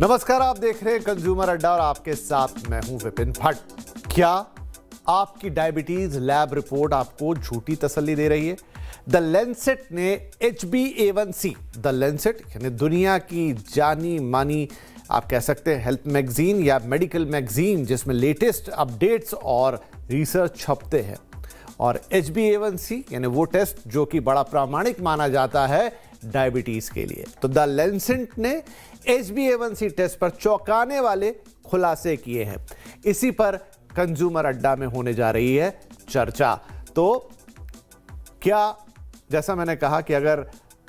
नमस्कार, आप देख रहे हैं कंज्यूमर अड्डा और आपके साथ मैं हूं विपिन भट्ट। क्या आपकी डायबिटीज लैब रिपोर्ट आपको झूठी तसल्ली दे रही है? द लेंसेट ने HbA1c, द लेंसेट यानी दुनिया की जानी मानी आप कह सकते हैं हेल्थ मैगजीन या मेडिकल मैगजीन जिसमें लेटेस्ट अपडेट्स और रिसर्च छपते हैं, और HbA1c यानी वो टेस्ट जो कि बड़ा प्रामाणिक माना जाता है डायबिटीज के लिए। तो द लेंसेट ने HbA1c टेस्ट पर चौंकाने वाले खुलासे किए हैं। इसी पर कंज्यूमर अड्डा में होने जा रही है चर्चा। तो क्या, जैसा मैंने कहा कि अगर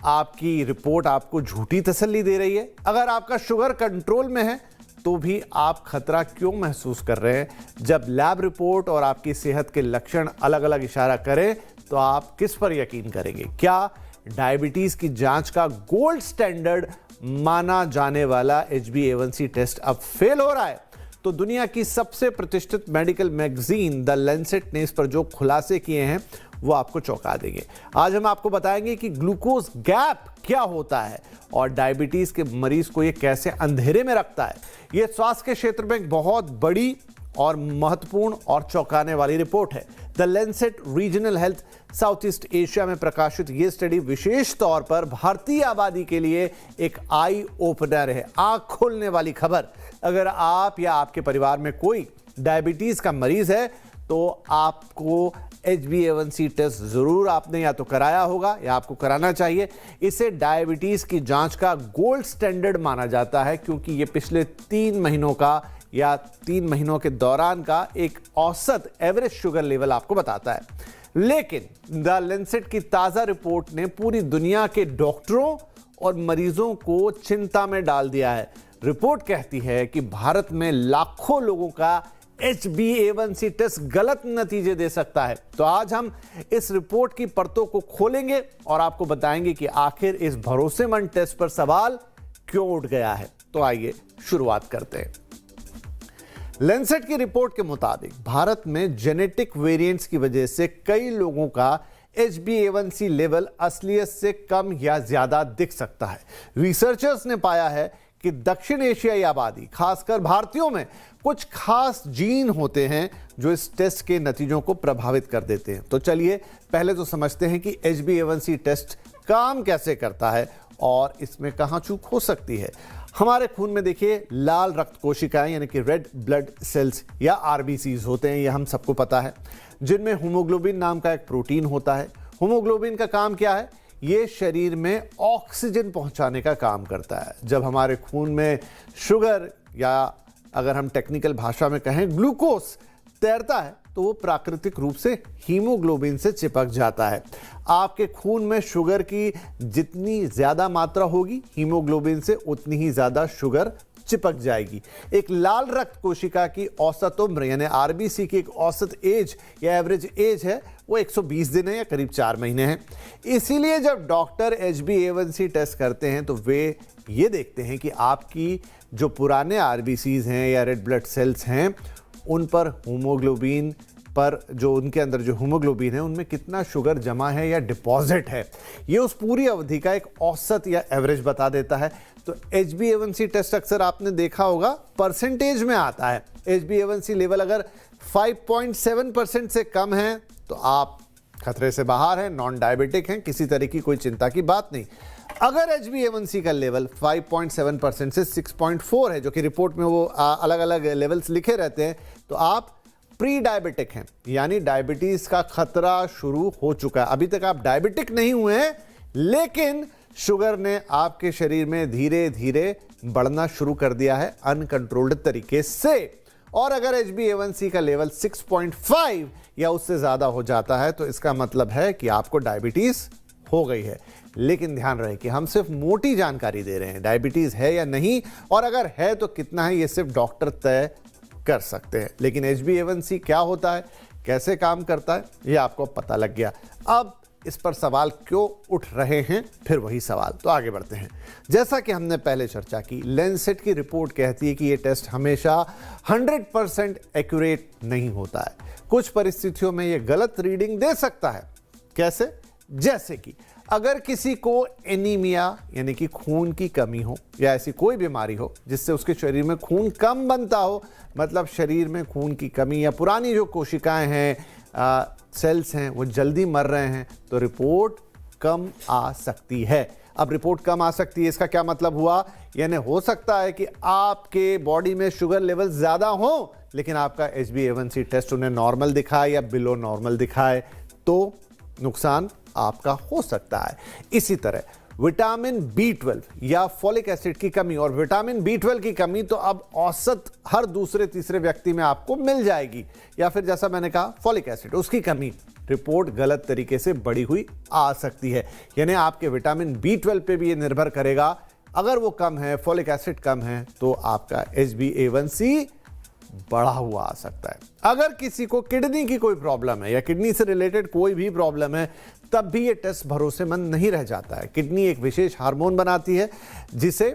आपकी रिपोर्ट आपको झूठी तसल्ली दे रही है, अगर आपका शुगर कंट्रोल में है, तो भी आप खतरा क्यों महसूस कर रहे हैं? जब लैब रिपोर्ट और आपकी सेहत के लक्षण अलग अलग इशारा करें तो आप किस पर यकीन करेंगे? क्या डायबिटीज की जांच का गोल्ड स्टैंडर्ड माना जाने वाला HbA1c टेस्ट अब फेल हो रहा है? तो दुनिया की सबसे प्रतिष्ठित मेडिकल मैगजीन द लेंसेट ने इस पर जो खुलासे किए हैं वो आपको चौंका देंगे। आज हम आपको बताएंगे कि ग्लूकोज गैप क्या होता है और डायबिटीज के मरीज को ये कैसे अंधेरे में रखता है। ये स्वास्थ्य के क्षेत्र में एक बहुत बड़ी और महत्वपूर्ण और चौंकाने वाली रिपोर्ट है। The Lancet regional health south east Asia में प्रकाशित ये स्टडी विशेष तौर पर भारतीय आबादी के लिए एक आई ओपनर है, आंख खोलने वाली खबर। अगर आप या आपके परिवार में कोई डायबिटीज का मरीज है तो आपको HbA1c टेस्ट जरूर आपने या तो कराया होगा या आपको कराना चाहिए। इसे डायबिटीज की जांच का गोल्ड स्टैंडर्ड माना जाता है क्योंकि ये पिछले 3 महीनों का या 3 महीनों के दौरान का एक औसत एवरेज शुगर लेवल आपको बताता है। लेकिन द लेंसेट की ताजा रिपोर्ट ने पूरी दुनिया के डॉक्टरों और मरीजों को चिंता में डाल दिया है। रिपोर्ट कहती है कि भारत में लाखों लोगों का HbA1c टेस्ट गलत नतीजे दे सकता है। तो आज हम इस रिपोर्ट की परतों को खोलेंगे और आपको बताएंगे कि आखिर इस भरोसेमंद टेस्ट पर सवाल क्यों उठ गया है। तो आइए शुरुआत करते हैं। लेंसेट की रिपोर्ट के मुताबिक भारत में जेनेटिक वेरिएंट्स की वजह से कई लोगों का HbA1c लेवल असलियत से कम या ज्यादा दिख सकता है। रिसर्चर्स ने पाया है कि दक्षिण एशियाई आबादी, खासकर भारतीयों में कुछ खास जीन होते हैं जो इस टेस्ट के नतीजों को प्रभावित कर देते हैं। तो चलिए पहले तो समझते हैं कि HbA1c टेस्ट काम कैसे करता है और इसमें कहां चूक हो सकती है। हमारे खून में देखिए लाल रक्त कोशिकाएं यानी कि रेड ब्लड सेल्स या RBCs होते हैं, ये हम सबको पता है, जिनमें हीमोग्लोबिन नाम का एक प्रोटीन होता है। हीमोग्लोबिन का काम क्या है? ये शरीर में ऑक्सीजन पहुंचाने का काम करता है। जब हमारे खून में शुगर या अगर हम टेक्निकल भाषा में कहें ग्लूकोज तैरता है तो वो प्राकृतिक रूप से हीमोग्लोबिन से चिपक जाता है। आपके खून में शुगर की जितनी ज्यादा मात्रा होगी, हीमोग्लोबिन से उतनी ही ज्यादा शुगर चिपक जाएगी। एक लाल रक्त कोशिका की औसत उम्र यानी RBC की एक औसत एज या एवरेज एज है वो 120 दिन है या करीब 4 महीने है। इसीलिए जब डॉक्टर HbA1c टेस्ट करते हैं तो वे ये देखते हैं कि आपकी जो पुराने RBCs हैं या रेड ब्लड सेल्स हैं उन पर हीमोग्लोबिन पर जो उनके अंदर जो हीमोग्लोबिन है उनमें कितना शुगर जमा है या डिपॉजिट है। ये उस पूरी अवधि का एक औसत या एवरेज बता देता है। तो HbA1c टेस्ट अक्सर आपने देखा होगा परसेंटेज में आता है। HbA1c लेवल अगर 5.7% से कम है तो आप खतरे से बाहर हैं, नॉन डायबिटिक हैं, किसी तरह की कोई चिंता की बात नहीं। अगर HbA1c का लेवल 5.7% से 6.4 है, जो कि रिपोर्ट में वो अलग अलग लेवल्स लिखे रहते हैं, तो आप प्री डायबिटिक हैं, यानी डायबिटीज का खतरा शुरू हो चुका है। अभी तक आप डायबिटिक नहीं हुए हैं लेकिन शुगर ने आपके शरीर में धीरे धीरे बढ़ना शुरू कर दिया है अनकंट्रोल्ड तरीके से। और अगर HbA1c का लेवल 6.5 या उससे ज्यादा हो जाता है तो इसका मतलब है कि आपको डायबिटीज हो गई है। लेकिन ध्यान रहे कि हम सिर्फ मोटी जानकारी दे रहे हैं, डायबिटीज है या नहीं और अगर है तो कितना है, ये सिर्फ डॉक्टर तय कर सकते हैं। लेकिन HbA1c क्या होता है, कैसे काम करता है, ये आपको पता लग गया। अब इस पर सवाल क्यों उठ रहे हैं, फिर वही सवाल। तो आगे बढ़ते हैं। जैसा कि हमने पहले चर्चा की, लेंसेट की रिपोर्ट कहती है कि ये टेस्ट हमेशा 100% एक्यूरेट नहीं होता है। कुछ परिस्थितियों में ये गलत रीडिंग दे सकता है। कैसे? जैसे कि अगर किसी को एनीमिया यानी कि खून की कमी हो या ऐसी कोई बीमारी हो जिससे उसके शरीर में खून कम बनता हो, मतलब शरीर में खून की कमी या पुरानी जो कोशिकाएं हैं, सेल्स हैं, वो जल्दी मर रहे हैं, तो रिपोर्ट कम आ सकती है। अब रिपोर्ट कम आ सकती है, इसका क्या मतलब हुआ? यानी हो सकता है कि आपके बॉडी में शुगर लेवल ज़्यादा हो लेकिन आपका HbA1c टेस्ट उन्हें नॉर्मल दिखाए या बिलो नॉर्मल दिखाए, तो नुकसान आपका हो सकता है। इसी तरह विटामिन B12 या फॉलिक एसिड की कमी, और विटामिन B12 की कमी तो अब औसत हर दूसरे तीसरे व्यक्ति में आपको मिल जाएगी, या फिर जैसा मैंने कहा फॉलिक एसिड, उसकी कमी, रिपोर्ट गलत तरीके से बढ़ी हुई आ सकती है। यानी आपके विटामिन B12 पे भी ये निर्भर करेगा। अगर वो कम है, फॉलिक एसिड कम है, तो आपका HbA1c बढ़ा हुआ आ सकता है। अगर किसी को किडनी की कोई प्रॉब्लम है या किडनी से रिलेटेड कोई भी प्रॉब्लम है, तब भी ये टेस्ट भरोसेमंद नहीं रह जाता है। किडनी एक विशेष हार्मोन बनाती है जिसे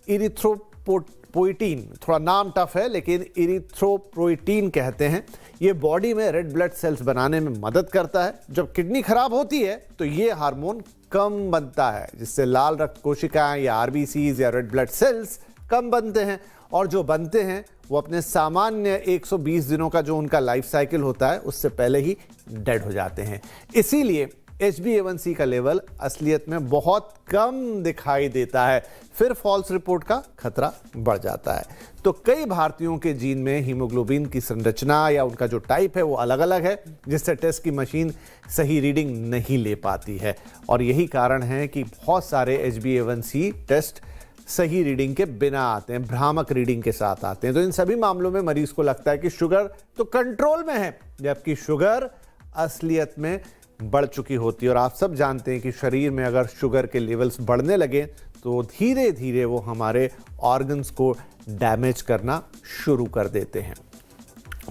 इरिथ्रोपोइटीन, थोड़ा नाम टफ है लेकिन इरिथ्रोपोइटीन कहते हैं। ये बॉडी में रेड ब्लड सेल्स बनाने में मदद करता है। जब किडनी खराब होती है तो ये हार्मोन कम बनता है, जिससे लाल रक्त कोशिकाएं या RBCs या रेड ब्लड सेल्स कम बनते हैं, और जो बनते हैं वो अपने सामान्य 120 दिनों का जो उनका लाइफ साइकिल होता है उससे पहले ही डेड हो जाते हैं। इसीलिए HbA1c का लेवल असलियत में बहुत कम दिखाई देता है, फिर फॉल्स रिपोर्ट का खतरा बढ़ जाता है। तो कई भारतीयों के जीन में हीमोग्लोबिन की संरचना या उनका जो टाइप है वो अलग अलग है, जिससे टेस्ट की मशीन सही रीडिंग नहीं ले पाती है, और यही कारण है कि बहुत सारे HbA1c टेस्ट सही रीडिंग के बिना आते हैं, भ्रामक रीडिंग के साथ आते हैं। तो इन सभी मामलों में मरीज को लगता है कि शुगर तो कंट्रोल में है, जबकि शुगर असलियत में बढ़ चुकी होती है। और आप सब जानते हैं कि शरीर में अगर शुगर के लेवल्स बढ़ने लगे तो धीरे धीरे वो हमारे ऑर्गन्स को डैमेज करना शुरू कर देते हैं।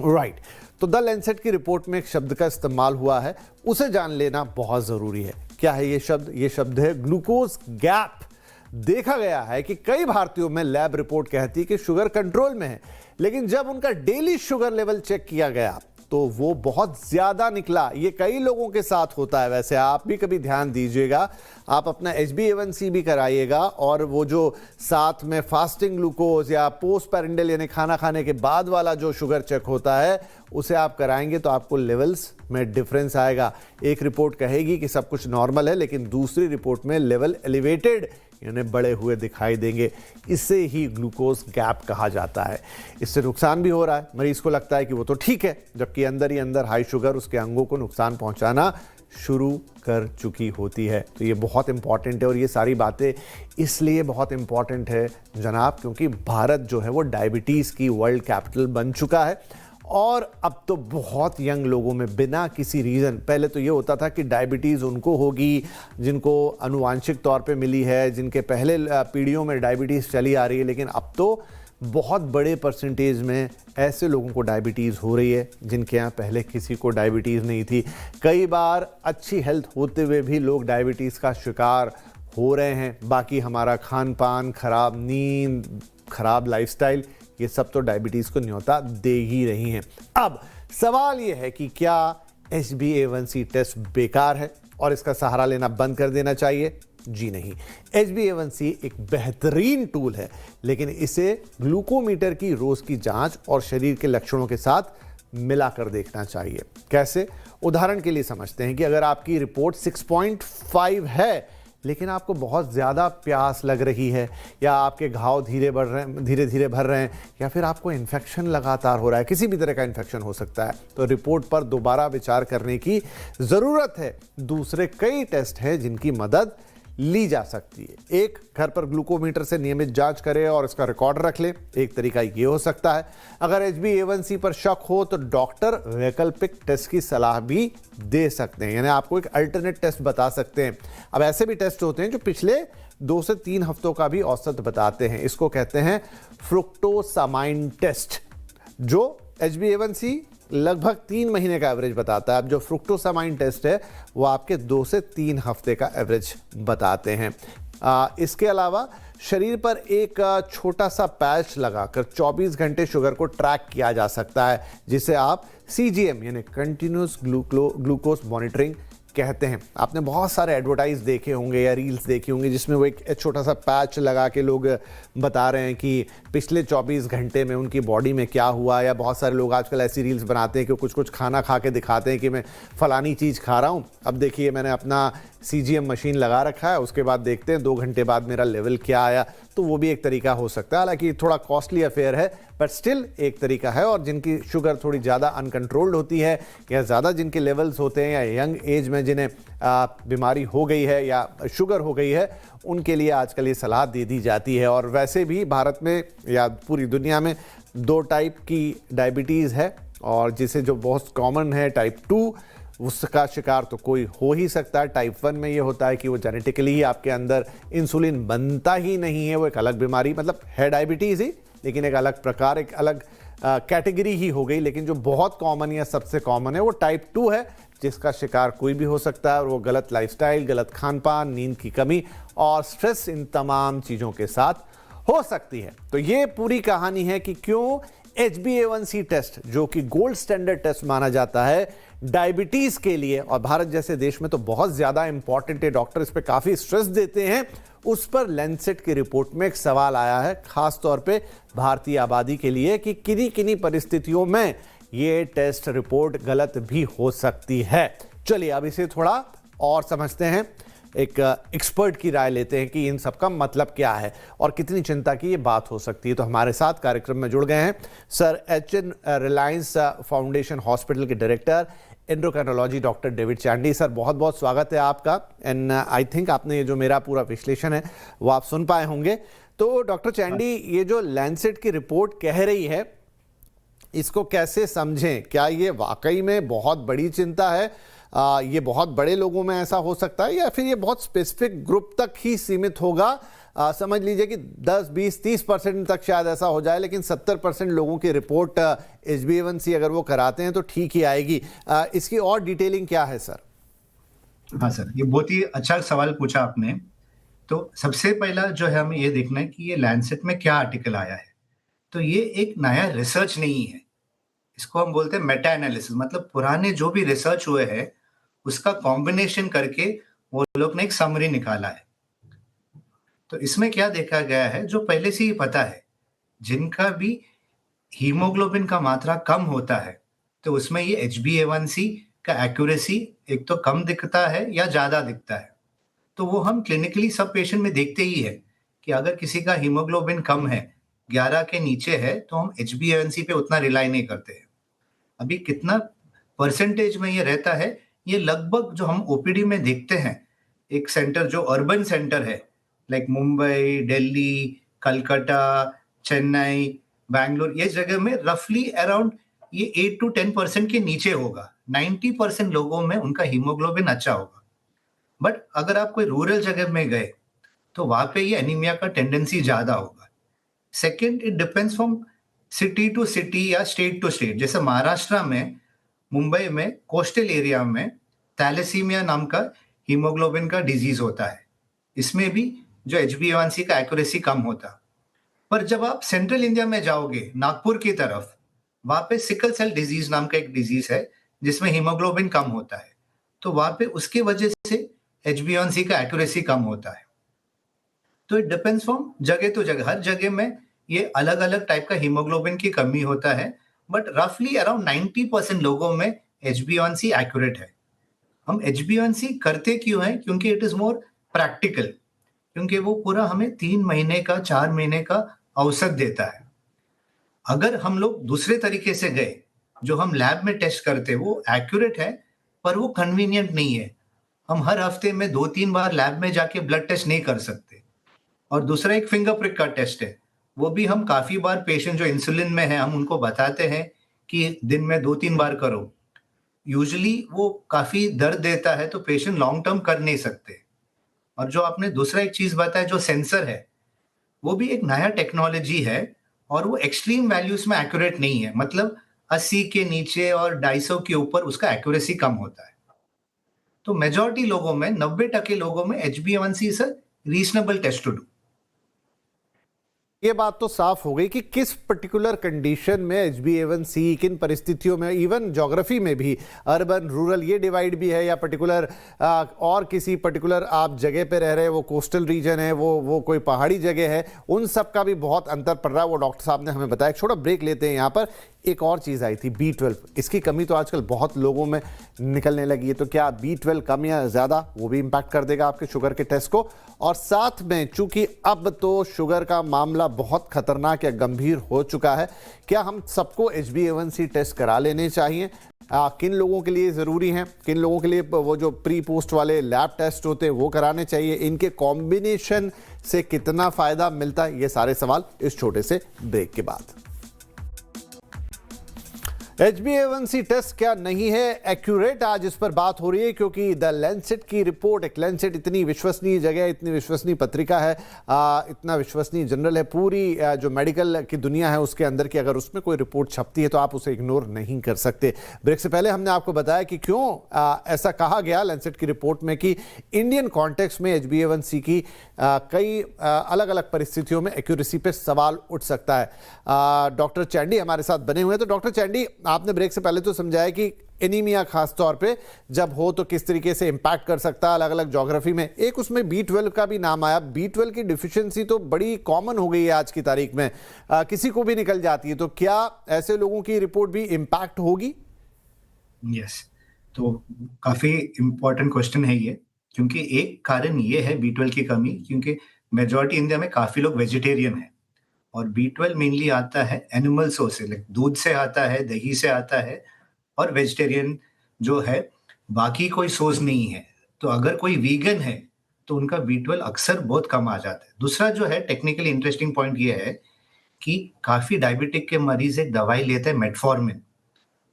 राइट, तो द लैंसेट की रिपोर्ट में एक शब्द का इस्तेमाल हुआ है, उसे जान लेना बहुत ज़रूरी है। क्या है ये शब्द? ये शब्द है ग्लूकोज गैप। देखा गया है कि कई भारतीयों में लैब रिपोर्ट कहती है कि शुगर कंट्रोल में है, लेकिन जब उनका डेली शुगर लेवल चेक किया गया तो वो बहुत ज्यादा निकला। ये कई लोगों के साथ होता है। वैसे आप भी कभी ध्यान दीजिएगा, आप अपना HbA1c भी कराइएगा, और वो जो साथ में फास्टिंग ग्लूकोज या पोस्ट पेरेंडल यानी खाना खाने के बाद वाला जो शुगर चेक होता है उसे आप कराएंगे तो आपको लेवल्स में डिफरेंस आएगा। एक रिपोर्ट कहेगी कि सब कुछ नॉर्मल है, लेकिन दूसरी रिपोर्ट में लेवल एलिवेटेड यानी बढ़े हुए दिखाई देंगे। इसे ही ग्लूकोज गैप कहा जाता है। इससे नुकसान भी हो रहा है, मरीज को लगता है कि वो तो ठीक है, जबकि अंदर ही अंदर हाई शुगर उसके अंगों को नुकसान पहुंचाना शुरू कर चुकी होती है। तो ये बहुत इंपॉर्टेंट है, और ये सारी बातें इसलिए बहुत इंपॉर्टेंट है जनाब, क्योंकि भारत जो है वो डायबिटीज़ की वर्ल्ड कैपिटल बन चुका है। और अब तो बहुत यंग लोगों में बिना किसी रीज़न, पहले तो ये होता था कि डायबिटीज़ उनको होगी जिनको आनुवांशिक तौर पे मिली है, जिनके पहले पीढ़ियों में डायबिटीज़ चली आ रही है, लेकिन अब तो बहुत बड़े परसेंटेज में ऐसे लोगों को डायबिटीज़ हो रही है जिनके यहाँ पहले किसी को डायबिटीज़ नहीं थी। कई बार अच्छी हेल्थ होते हुए भी लोग डायबिटीज़ का शिकार हो रहे हैं। बाकी हमारा खान पान, खराब नींद, खराब लाइफस्टाइल, ये सब तो डायबिटीज़ को न्योता दे ही रही हैं। अब सवाल ये है कि क्या HbA1c टेस्ट बेकार है और इसका सहारा लेना बंद कर देना चाहिए? जी नहीं। HbA1c एक बेहतरीन टूल है, लेकिन इसे ग्लूकोमीटर की रोज़ की जांच और शरीर के लक्षणों के साथ मिलाकर देखना चाहिए। कैसे? उदाहरण के लिए समझते हैं कि अगर आपकी रिपोर्ट 6.5 है लेकिन आपको बहुत ज़्यादा प्यास लग रही है, या आपके घाव धीरे धीरे भर रहे हैं, या फिर आपको इन्फेक्शन लगातार हो रहा है, किसी भी तरह का इन्फेक्शन हो सकता है, तो रिपोर्ट पर दोबारा विचार करने की ज़रूरत है। दूसरे कई टेस्ट हैं जिनकी मदद ली जा सकती है। एक, घर पर ग्लूकोमीटर से नियमित जांच करें और इसका रिकॉर्ड रख लें। एक तरीका ये हो सकता है। अगर HbA1c पर शक हो तो डॉक्टर वैकल्पिक टेस्ट की सलाह भी दे सकते हैं, यानी आपको एक अल्टरनेट टेस्ट बता सकते हैं। अब ऐसे भी टेस्ट होते हैं जो पिछले 2 से 3 हफ्तों का भी औसत बताते हैं। इसको कहते हैं फ्रुक्टोसामाइन टेस्ट, जो HbA1c लगभग 3 महीने का एवरेज बताता है। अब जो फ्रुक्टोसामाइन टेस्ट है वो आपके 2 से 3 हफ्ते का एवरेज बताते हैं। इसके अलावा शरीर पर एक छोटा सा पैच लगाकर 24 घंटे शुगर को ट्रैक किया जा सकता है, जिसे आप CGM यानी कंटिन्यूस ग्लूकोज मॉनिटरिंग कहते हैं। आपने बहुत सारे एडवर्टाइज देखे होंगे या रील्स देखे होंगे जिसमें वो एक छोटा सा पैच लगा के लोग बता रहे हैं कि पिछले 24 घंटे में उनकी बॉडी में क्या हुआ, या बहुत सारे लोग आजकल ऐसी रील्स बनाते हैं कि कुछ कुछ खाना खा के दिखाते हैं कि मैं फलानी चीज़ खा रहा हूँ, अब देखिए मैंने अपना CGM मशीन लगा रखा है, उसके बाद देखते हैं 2 घंटे बाद मेरा लेवल क्या आया। तो वो भी एक तरीका हो सकता है, हालांकि थोड़ा कॉस्टली अफेयर है, बट स्टिल एक तरीका है। और जिनकी शुगर थोड़ी ज़्यादा अनकंट्रोल्ड होती है या ज़्यादा जिनके लेवल्स होते हैं या यंग एज में जिन्हें बीमारी हो गई है या शुगर हो गई है, उनके लिए आजकल ये सलाह दे दी जाती है। और वैसे भी भारत में या पूरी दुनिया में 2 टाइप की डायबिटीज़ है, और जिसे जो बहुत कॉमन है टाइप 2, उसका शिकार तो कोई हो ही सकता है। टाइप 1 में ये होता है कि वो जेनेटिकली ही आपके अंदर इंसुलिन बनता ही नहीं है, वो एक अलग बीमारी, मतलब है डायबिटीज़ ही लेकिन एक अलग प्रकार, एक अलग कैटेगरी ही हो गई। लेकिन जो बहुत कॉमन या सबसे कॉमन है वो टाइप 2 है, जिसका शिकार कोई भी हो सकता है। और वो गलत लाइफस्टाइल, गलत खान पान, नींद की कमी और स्ट्रेस, इन तमाम चीज़ों के साथ हो सकती है। तो ये पूरी कहानी है कि क्यों HbA1c टेस्ट, जो कि गोल्ड स्टैंडर्ड टेस्ट माना जाता है डायबिटीज के लिए, और भारत जैसे देश में तो बहुत ज्यादा इंपॉर्टेंट है, डॉक्टर इस पे काफी स्ट्रेस देते हैं, उस पर लैंसेट की रिपोर्ट में एक सवाल आया है, खास तौर पे भारतीय आबादी के लिए, कि किन्हीं किन्हीं परिस्थितियों में ये टेस्ट रिपोर्ट गलत भी हो सकती है। चलिए अब इसे थोड़ा और समझते हैं, एक एक्सपर्ट की राय लेते हैं कि इन सब का मतलब क्या है और कितनी चिंता की ये बात हो सकती है। तो हमारे साथ कार्यक्रम में जुड़ गए हैं sir HN Reliance Foundation hospital के director endocrinology doctor David Chandy. Sir बहुत बहुत स्वागत है आपका। एंड आई थिंक आपने ये जो मेरा पूरा विश्लेषण है वो आप सुन पाए होंगे। तो डॉक्टर चांडी, ये जो लैंसेट की रिपोर्ट कह रही है, इसको कैसे समझें? क्या ये वाकई में बहुत बड़ी चिंता है? ये बहुत बड़े लोगों में ऐसा हो सकता है, या फिर ये बहुत स्पेसिफिक ग्रुप तक ही सीमित होगा? समझ लीजिए कि 10, 20, 30% तक शायद ऐसा हो जाए, लेकिन 70% लोगों की रिपोर्ट HbA1c अगर वो कराते हैं तो ठीक ही आएगी। इसकी और डिटेलिंग क्या है सर? हाँ सर, ये बहुत ही अच्छा सवाल पूछा आपने। तो सबसे पहला जो है हमें ये देखना है कि ये लैंसेट में क्या आर्टिकल आया है। तो ये एक नया रिसर्च नहीं है, इसको हम बोलते हैं मेटा एनालिसिस, मतलब पुराने जो भी रिसर्च हुए हैं उसका कॉम्बिनेशन करके वो लोग ने एक समरी निकाला है। तो इसमें क्या देखा गया है, जो पहले से ही पता है, जिनका भी हीमोग्लोबिन का मात्रा कम होता है तो उसमें ये HbA1c का एक्यूरेसी एक तो कम दिखता है या ज्यादा दिखता है। तो वो हम क्लिनिकली सब पेशेंट में देखते ही है कि अगर किसी का हीमोग्लोबिन कम है, 11 के नीचे है, तो हम HbA1c पे उतना रिलाई नहीं करते हैं। अभी कितना परसेंटेज में ये रहता है, ये लगभग जो हम ओपीडी में देखते हैं, एक सेंटर जो अर्बन सेंटर है लाइक मुंबई, दिल्ली, कलकत्ता, चेन्नई, बैंगलोर, ये जगह में रफली अराउंड ये 8 to 10% के नीचे होगा। 90% लोगों में उनका हीमोग्लोबिन अच्छा होगा। बट अगर आप कोई रूरल जगह में गए तो वहां पे ये एनीमिया का टेंडेंसी ज्यादा होगा। Second, it depends from city to city या स्टेट टू स्टेट। जैसे महाराष्ट्र में, मुंबई में, कोस्टल एरिया में थैलेसीमिया नाम का हीमोग्लोबिन का डिजीज होता है, इसमें भी जो HbA1c का एक्यूरेसी कम होता। पर जब आप सेंट्रल इंडिया में जाओगे, नागपुर की तरफ, वहां पे सिकल सेल डिजीज नाम का एक डिजीज है जिसमें हीमोग्लोबिन कम होता है, तो वहां पे उसकी वजह से HbA1c का एक्यूरेसी कम होता है। तो इट डिपेंड्स फ्रॉम जगह तो जगह, हर जगह में ये अलग अलग टाइप का हीमोग्लोबिन की कमी होता है। बट रफली अराउंड 90% लोगों में HbA1c एक्यूरेट है। हम HbA1c करते क्यों है? क्योंकि इट इज मोर प्रैक्टिकल, क्योंकि वो पूरा हमें 3 महीने का, 4 महीने का औसत देता है। अगर हम लोग दूसरे तरीके से गए, जो हम लैब में टेस्ट करते, वो एक्यूरेट है पर वो कन्वीनियंट नहीं है। हम हर हफ्ते में 2-3 बार लैब में जाके ब्लड टेस्ट नहीं कर सकते। और दूसरा एक फिंगर प्रिक का टेस्ट है, वो भी हम काफी बार पेशेंट जो इंसुलिन में है, हम उनको बताते हैं कि दिन में 2-3 बार करो। यूजुअली वो काफी दर्द देता है, तो पेशेंट लॉन्ग टर्म कर नहीं सकते। और जो आपने दूसरा एक चीज बताया, जो सेंसर है, वो भी एक नया टेक्नोलॉजी है और वो एक्सट्रीम वैल्यूज में एक्यूरेट नहीं है। मतलब 80 के नीचे और 250 के ऊपर उसका एक्यूरेसी कम होता है। तो मेजॉरिटी लोगों में, 90% लोगों में HbA1c is a reasonable test to do. ये बात तो साफ हो गई कि किस पर्टिकुलर कंडीशन में HbA1c, किन परिस्थितियों में, इवन ज्योग्राफी में भी, अर्बन रूरल ये डिवाइड भी है, या पर्टिकुलर और किसी पर्टिकुलर आप जगह पे रह रहे हैं, वो कोस्टल रीजन है, वो कोई पहाड़ी जगह है, उन सब का भी बहुत अंतर पड़ रहा है। वो डॉक्टर साहब ने हमें बताया। एक छोटा ब्रेक लेते हैं यहाँ पर। एक और चीज़ आई थी B12, इसकी कमी तो आजकल बहुत लोगों में निकलने लगी है। तो क्या B12 कम या ज़्यादा वो भी इम्पैक्ट कर देगा आपके शुगर के टेस्ट को? और साथ में चूंकि अब तो शुगर का मामला बहुत खतरनाक या गंभीर हो चुका है, क्या हम सबको HbA1c टेस्ट करा लेने चाहिए? किन लोगों के लिए ज़रूरी हैं, किन लोगों के लिए वो जो प्री पोस्ट वाले लैब टेस्ट होते हैं वो कराने चाहिए? इनके कॉम्बिनेशन से कितना फ़ायदा मिलता है? ये सारे सवाल इस छोटे से ब्रेक के बाद। HbA1c टेस्ट क्या नहीं है एक्यूरेट, आज इस पर बात हो रही है, क्योंकि द लैंसेट की रिपोर्ट, एक लैंसेट इतनी विश्वसनीय जगह, इतनी विश्वसनीय पत्रिका है, इतना विश्वसनीय जर्नल है, पूरी जो मेडिकल की दुनिया है उसके अंदर की, अगर उसमें कोई रिपोर्ट छपती है तो आप उसे इग्नोर नहीं कर सकते। ब्रेक से पहले हमने आपको बताया कि क्यों ऐसा कहा गया लैंसेट की रिपोर्ट में कि इंडियन कॉन्टेक्स्ट में HbA1c की कई अलग अलग परिस्थितियों में एक्यूरेसी पे सवाल उठ सकता है। डॉक्टर चैंडी हमारे साथ बने हुए हैं। तो डॉक्टर चैंडी, आपने ब्रेक से पहले तो समझाया कि एनीमिया खास तौर पे जब हो तो किस तरीके से इंपैक्ट कर सकता है अलग अलग ज्योग्राफी में। एक उसमें B12 का भी नाम आया। B12 की डिफिशियंसी तो बड़ी कॉमन हो गई है आज की तारीख में, किसी को भी निकल जाती है। तो क्या ऐसे लोगों की रिपोर्ट भी इंपैक्ट होगी? यस, तो काफी इंपॉर्टेंट क्वेश्चन है ये, क्योंकि एक कारण ये है B12 की कमी, क्योंकि मेजॉरिटी इंडिया में काफी लोग वेजिटेरियन है और B12 मेनली आता है एनिमल सोर्स से, लाइक दूध से आता है, दही से आता है, और वेजिटेरियन जो है बाकी कोई सोर्स नहीं है। तो अगर कोई वीगन है तो उनका B12 अक्सर बहुत कम आ जाता है। दूसरा जो है टेक्निकली इंटरेस्टिंग पॉइंट ये है कि काफी डायबिटिक के मरीज एक दवाई लेते हैं मेटफॉर्मिन।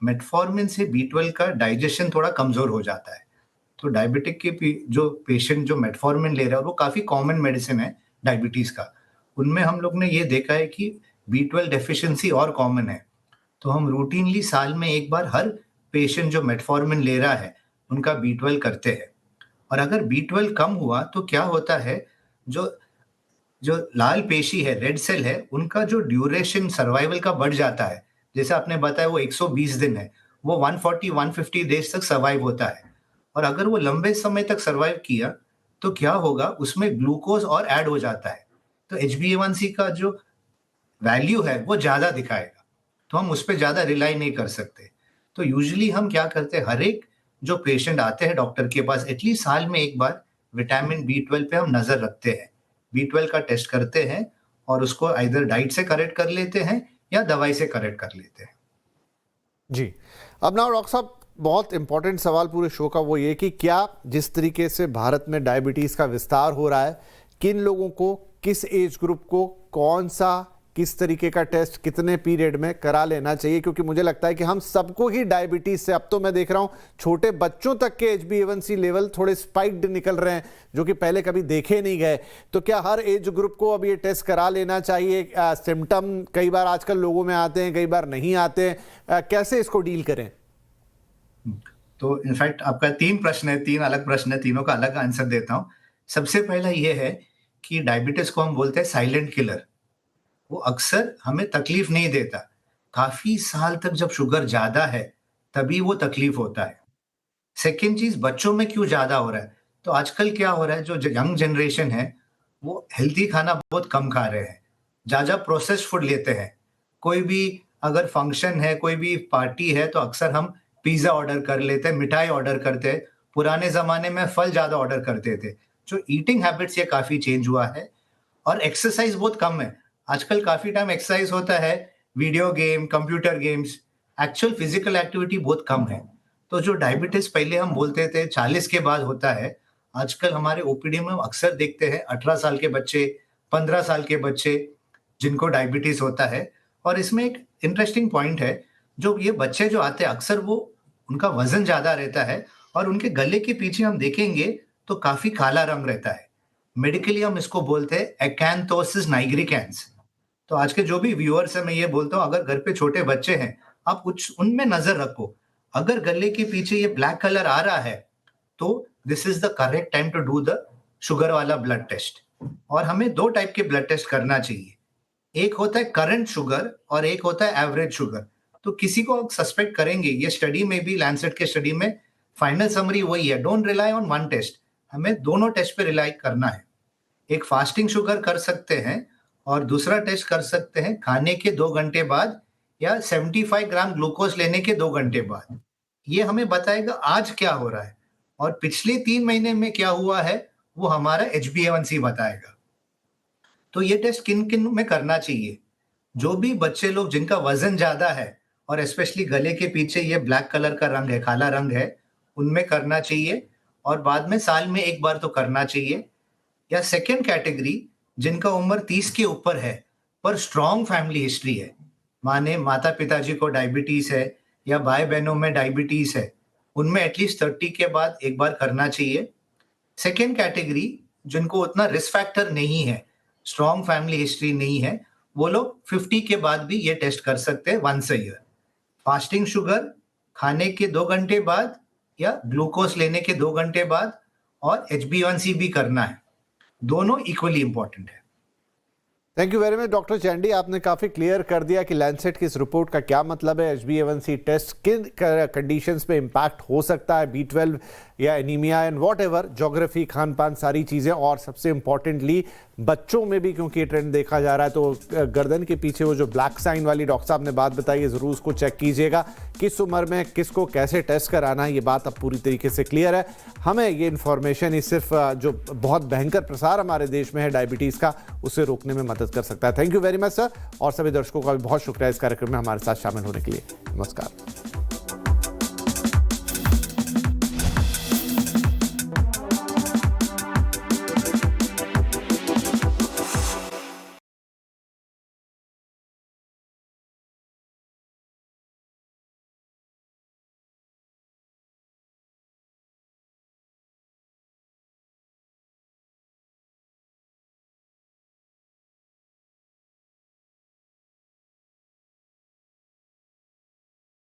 मेटफॉर्मिन से B12 का डाइजेशन थोड़ा कमजोर हो जाता है। तो डायबिटिक के जो पेशेंट जो मेटफॉर्मिन ले रहा है, वो काफी कॉमन मेडिसिन है डायबिटीज का, उनमें हम लोग ने ये देखा है कि B12 डेफिशिएंसी और कॉमन है। तो हम रूटीनली साल में एक बार हर पेशेंट जो मेटफॉर्मिन ले रहा है उनका B12 करते हैं। और अगर B12 कम हुआ तो क्या होता है, जो जो लाल पेशी है, रेड सेल है, उनका जो ड्यूरेशन सर्वाइवल का बढ़ जाता है। जैसे आपने बताया वो 120 दिन है, वो 140-150 डेज तक सर्वाइव होता है। और अगर वो लंबे समय तक सर्वाइव किया तो क्या होगा, उसमें ग्लूकोज और ऐड हो जाता है, तो HbA1c का जो वैल्यू है वो ज्यादा दिखाएगा। तो हम उस पर ज्यादा रिलाई नहीं कर सकते। तो यूजुअली हम क्या करते हैं, हर एक जो पेशेंट आते हैं डॉक्टर के पास, एटलीस्ट साल में एक बार विटामिन B12 पे हम नजर रखते हैं, B12 का टेस्ट करते हैं और उसको आइदर डाइट से करेक्ट कर लेते हैं या दवाई से करेक्ट कर लेते हैं। जी, अब ना डॉक्टर साहब, बहुत इंपॉर्टेंट सवाल पूरे शो का वो ये कि क्या जिस तरीके से भारत में डायबिटीज का विस्तार हो रहा है, किन लोगों को, किस एज ग्रुप को, कौन सा, किस तरीके का टेस्ट कितने पीरियड में करा लेना चाहिए? क्योंकि मुझे लगता है कि हम सबको ही डायबिटीज से, अब तो मैं देख रहा हूं छोटे बच्चों तक के HbA1c लेवल थोड़े स्पाइक्ड निकल रहे हैं, जो कि पहले कभी देखे नहीं गए। तो क्या हर एज ग्रुप को अब ये टेस्ट करा लेना चाहिए? सिम्टम कई बार आजकल लोगों में आते हैं, कई बार नहीं आते हैं, कैसे इसको डील करें? तो इनफैक्ट आपका 3 प्रश्न है, 3 अलग प्रश्न है, तीनों का अलग आंसर देता हूं। सबसे पहला ये है कि डायबिटीज को हम बोलते हैं साइलेंट किलर। वो अक्सर हमें तकलीफ नहीं देता, काफी साल तक जब शुगर ज्यादा है तभी वो तकलीफ होता है। सेकेंड चीज, बच्चों में क्यों ज्यादा हो रहा है, तो आजकल क्या हो रहा है, जो यंग जनरेशन है वो हेल्दी खाना बहुत कम खा रहे हैं, ज्यादा प्रोसेस्ड फूड लेते हैं। कोई भी अगर फंक्शन है, कोई भी पार्टी है, तो अक्सर हम पिज्जा ऑर्डर कर लेते हैं, मिठाई ऑर्डर करते हैं। पुराने जमाने में फल ज्यादा ऑर्डर करते थे। जो ईटिंग हैबिट्स ये काफी चेंज हुआ है। और एक्सरसाइज बहुत कम है आजकल, काफी टाइम एक्सरसाइज होता है video game, computer games, actual physical activity बहुत कम है। तो जो डायबिटीज पहले हम बोलते थे 40 के बाद होता है, आजकल हमारे ओपीडी में हम अक्सर देखते हैं 18 साल के बच्चे, 15 साल के बच्चे जिनको डायबिटीज होता है। और इसमें एक इंटरेस्टिंग पॉइंट है, जो ये बच्चे जो आते हैं अक्सर वो उनका वजन ज्यादा रहता है और उनके गले के पीछे हम देखेंगे तो काफी काला रंग रहता है। मेडिकली हम इसको बोलते हैं एक्ैंथोसिस नाइग्रिकेंस। तो आज के जो भी व्यूअर्स है, मैं ये बोलता हूँ, अगर घर पे छोटे बच्चे हैं, आप कुछ उनमें नजर रखो। अगर गले के पीछे ये ब्लैक कलर आ रहा है तो this is the correct time to do the sugar वाला ब्लड टेस्ट। और हमें 2 टाइप के ब्लड टेस्ट करना चाहिए। एक होता है करंट शुगर और एक होता है एवरेज शुगर। तो किसी को आप सस्पेक्ट करेंगे, ये स्टडी में भी, लैंसेट के स्टडी में फाइनल समरी वही है, don't rely on one test, हमें दोनों टेस्ट पे रिलाई करना है। एक फास्टिंग शुगर कर सकते हैं और दूसरा टेस्ट कर सकते हैं खाने के 2 घंटे बाद या 75 ग्राम ग्लूकोज लेने के 2 घंटे बाद। ये हमें बताएगा आज क्या हो रहा है और पिछले 3 महीने में क्या हुआ है, वो हमारा HbA1c बताएगा। तो ये टेस्ट किन किन में करना चाहिए? जो भी बच्चे लोग जिनका वजन ज्यादा है और स्पेशली गले के पीछे ये ब्लैक कलर का रंग है, काला रंग है, उनमें करना चाहिए और बाद में साल में एक बार तो करना चाहिए। या सेकेंड कैटेगरी, जिनका उम्र 30 के ऊपर है पर स्ट्रॉन्ग फैमिली हिस्ट्री है, माने माता पिताजी को डायबिटीज है या भाई बहनों में डायबिटीज है, उनमें एटलीस्ट 30 के बाद एक बार करना चाहिए। सेकेंड कैटेगरी, जिनको उतना रिस्क फैक्टर नहीं है, स्ट्रॉन्ग फैमिली हिस्ट्री नहीं है, वो लोग 50 के बाद भी ये टेस्ट कर सकते हैं once a year. Fasting sugar खाने के 2 घंटे बाद या ग्लूकोज लेने के 2 घंटे बाद और HbA1c भी करना है, दोनों इक्वली इंपॉर्टेंट है। Thank you very much doctor Chandy, आपने काफ़ी क्लियर कर दिया कि लैंसेट की इस रिपोर्ट का क्या मतलब है, HbA1c टेस्ट किन कंडीशंस पे इम्पैक्ट हो सकता है, B12 या anaemia and what ever, geography, Khan पान, सारी चीज़ें, और सबसे इम्पॉर्टेंटली बच्चों में भी क्योंकि ये ट्रेंड देखा जा रहा है, तो गर्दन के पीछे वो जो ब्लैक साइन वाली डॉक्टर साहब ने बात बताई है, ज़रूर उसको चेक कीजिएगा, किस उम्र में किसको कैसे टेस्ट कराना है, ये बात अब पूरी तरीके से क्लियर है। हमें ये इन्फॉर्मेशन ही सिर्फ जो बहुत भयंकर प्रसार हमारे देश में है डायबिटीज़ का, उसे रोकने में मदद कर सकता है। Thank you very much sir, और सभी दर्शकों का भी बहुत शुक्रिया इस कार्यक्रम में हमारे साथ शामिल होने के लिए। नमस्कार।